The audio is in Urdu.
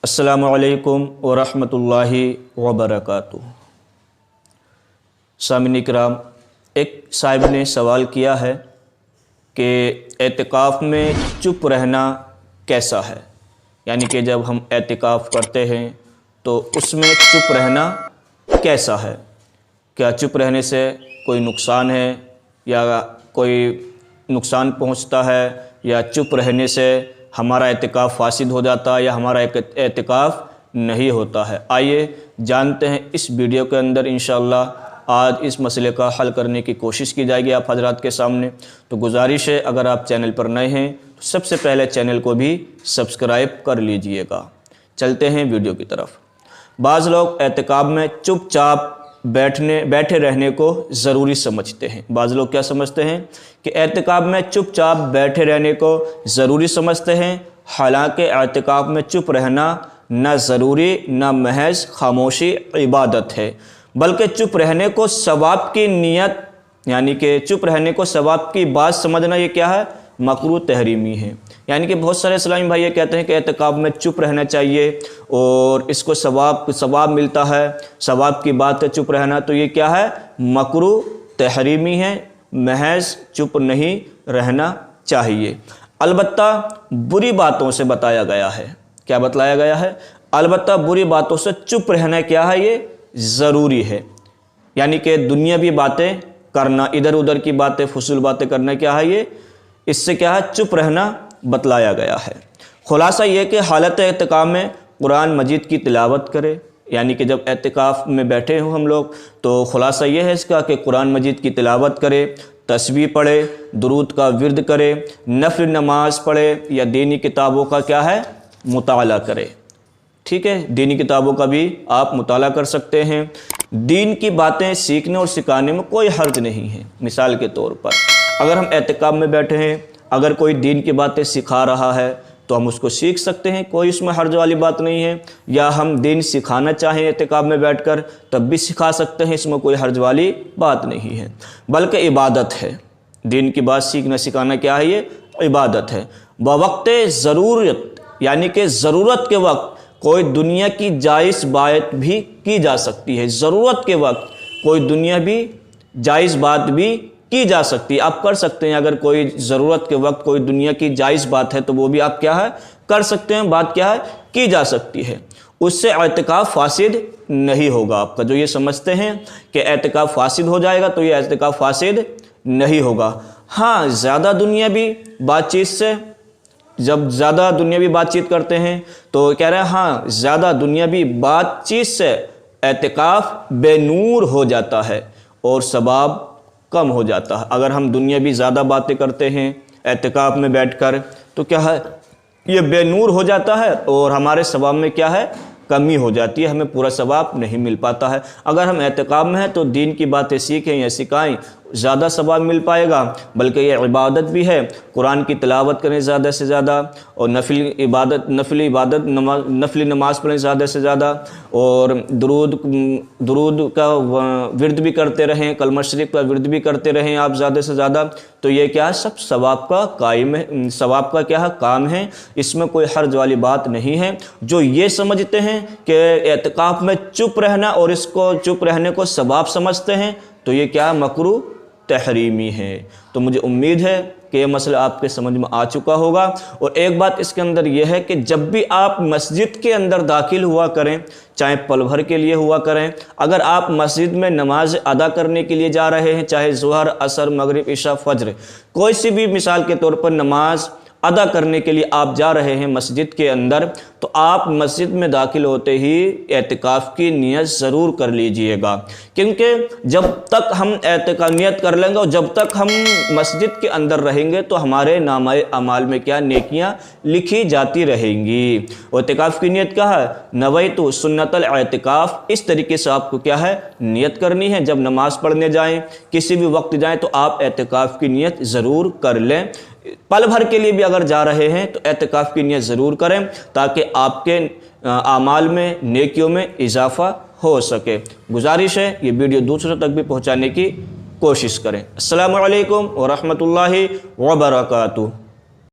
السلام علیکم ورحمۃ اللہ وبرکاتہ۔ سامعین اکرام، ایک صاحب نے سوال کیا ہے کہ اعتکاف میں چپ رہنا کیسا ہے، یعنی کہ جب ہم اعتکاف کرتے ہیں تو اس میں چپ رہنا کیسا ہے، کیا چپ رہنے سے کوئی نقصان ہے یا کوئی نقصان پہنچتا ہے، یا چپ رہنے سے ہمارا اعتکاف فاسد ہو جاتا ہے یا ہمارا اعتکاف نہیں ہوتا ہے۔ آئیے جانتے ہیں اس ویڈیو کے اندر انشاءاللہ۔ آج اس مسئلے کا حل کرنے کی کوشش کی جائے گی آپ حضرات کے سامنے۔ تو گزارش ہے، اگر آپ چینل پر نئے ہیں تو سب سے پہلے چینل کو بھی سبسکرائب کر لیجئے گا۔ چلتے ہیں ویڈیو کی طرف۔ بعض لوگ اعتکاف میں چپ چاپ بیٹھے رہنے کو ضروری سمجھتے ہیں۔ بعض لوگ کیا سمجھتے ہیں کہ اعتکاف میں چپ چاپ بیٹھے رہنے کو ضروری سمجھتے ہیں، حالانکہ اعتکاف میں چپ رہنا نہ ضروری نہ محض خاموشی عبادت ہے، بلکہ چپ رہنے کو ثواب کی نیت، یعنی کہ چپ رہنے کو ثواب کی بات سمجھنا، یہ کیا ہے؟ مکروہ تحریمی ہے۔ یعنی کہ بہت سارے اسلامی بھائی یہ کہتے ہیں کہ اعتکاف میں چپ رہنا چاہیے اور اس کو ثواب ملتا ہے، ثواب کی بات ہے چپ رہنا، تو یہ کیا ہے؟ مکروہ تحریمی ہے، محض چپ نہیں رہنا چاہیے۔ البتہ بری باتوں سے بتایا گیا ہے۔ کیا بتلایا گیا ہے؟ البتہ بری باتوں سے چپ رہنا کیا ہے؟ یہ ضروری ہے۔ یعنی کہ دنیاوی باتیں کرنا، ادھر ادھر کی باتیں، فضول باتیں کرنا کیا ہے؟ یہ اس سے کیا ہے؟ چپ رہنا بتلایا گیا ہے۔ خلاصہ یہ کہ حالت اعتکاف میں قرآن مجید کی تلاوت کرے، یعنی کہ جب اعتکاف میں بیٹھے ہوں ہم لوگ تو خلاصہ یہ ہے اس کا کہ قرآن مجید کی تلاوت کرے، تسبیح پڑھے، درود کا ورد کرے، نفل نماز پڑھے، یا دینی کتابوں کا کیا ہے؟ مطالعہ کرے۔ ٹھیک ہے، دینی کتابوں کا بھی آپ مطالعہ کر سکتے ہیں۔ دین کی باتیں سیکھنے اور سکھانے میں کوئی حرج نہیں ہے۔ مثال کے طور پر اگر ہم اعتکاف میں بیٹھے ہیں، اگر کوئی دین کی باتیں سکھا رہا ہے تو ہم اس کو سیکھ سکتے ہیں، کوئی اس میں حرج والی بات نہیں ہے۔ یا ہم دین سکھانا چاہیں اعتکاف میں بیٹھ کر تب بھی سکھا سکتے ہیں، اس میں کوئی حرج والی بات نہیں ہے، بلکہ عبادت ہے۔ دین کی بات سیکھنا سکھانا کیا ہے؟ یہ عبادت ہے۔ بوقت ضرورت، یعنی کہ ضرورت کے وقت کوئی دنیا کی جائز بات بھی کی جا سکتی ہے۔ ضرورت کے وقت کوئی دنیا بھی جائز بات بھی کی جا سکتی ہے، آپ کر سکتے ہیں۔ اگر کوئی ضرورت کے وقت کوئی دنیا کی جائز بات ہے تو وہ بھی آپ کیا ہے؟ کر سکتے ہیں، بات کیا ہے؟ کی جا سکتی ہے۔ اس سے اعتکاف فاسد نہیں ہوگا آپ کا۔ جو یہ سمجھتے ہیں کہ اعتکاف فاسد ہو جائے گا تو یہ اعتکاف فاسد نہیں ہوگا۔ ہاں، زیادہ دنیاوی بات چیت سے، جب زیادہ دنیاوی بات چیت کرتے ہیں تو کہہ رہے ہیں ہاں زیادہ دنیاوی بات چیت سے اعتکاف بے نور ہو جاتا ہے اور ثواب کم ہو جاتا ہے۔ اگر ہم دنیاوی زیادہ باتیں کرتے ہیں اعتکاف میں بیٹھ کر تو کیا ہے؟ یہ بے نور ہو جاتا ہے اور ہمارے ثواب میں کیا ہے؟ کمی ہو جاتی ہے، ہمیں پورا ثواب نہیں مل پاتا ہے۔ اگر ہم اعتکاف میں ہیں تو دین کی باتیں سیکھیں یا سکھائیں، زیادہ ثواب مل پائے گا، بلکہ یہ عبادت بھی ہے۔ قرآن کی تلاوت کریں زیادہ سے زیادہ، اور نفل نماز پڑھیں زیادہ سے زیادہ، اور درود کا ورد بھی کرتے رہیں، کلمہ شریف کا ورد بھی کرتے رہیں آپ زیادہ سے زیادہ، تو یہ کیا ہے؟ سب ثواب کا قائم ہے، ثواب کا کیا ہے؟ کام ہے، اس میں کوئی حرج والی بات نہیں ہے۔ جو یہ سمجھتے ہیں کہ اعتکاف میں چپ رہنا اور اس کو چپ رہنے کو ثواب سمجھتے ہیں تو یہ کیا؟ مکروہ تحریمی ہے۔ تو مجھے امید ہے کہ یہ مسئلہ آپ کے سمجھ میں آ چکا ہوگا۔ اور ایک بات اس کے اندر یہ ہے کہ جب بھی آپ مسجد کے اندر داخل ہوا کریں، چاہے پل بھر کے لیے ہوا کریں، اگر آپ مسجد میں نماز ادا کرنے کے لیے جا رہے ہیں، چاہے ظہر، عصر، مغرب، عشاء، فجر، کوئی سی بھی مثال کے طور پر نماز ادا کرنے کے لیے آپ جا رہے ہیں مسجد کے اندر، تو آپ مسجد میں داخل ہوتے ہی اعتکاف کی نیت ضرور کر لیجئے گا، کیونکہ جب تک ہم اعتکاف نیت کر لیں گے اور جب تک ہم مسجد کے اندر رہیں گے تو ہمارے نامہ اعمال میں کیا؟ نیکیاں لکھی جاتی رہیں گی۔ اعتکاف کی نیت کیا ہے؟ نویت سنت الاعتکاف، اس طریقے سے آپ کو کیا ہے؟ نیت کرنی ہے۔ جب نماز پڑھنے جائیں، کسی بھی وقت جائیں تو آپ اعتکاف کی نیت ضرور کر لیں۔ پل بھر کے لیے بھی اگر جا رہے ہیں تو اعتکاف کی نیت ضرور کریں تاکہ آپ کے اعمال میں، نیکیوں میں اضافہ ہو سکے۔ گزارش ہے یہ ویڈیو دوسروں تک بھی پہنچانے کی کوشش کریں۔ السلام علیکم ورحمۃ اللہ وبرکاتہ۔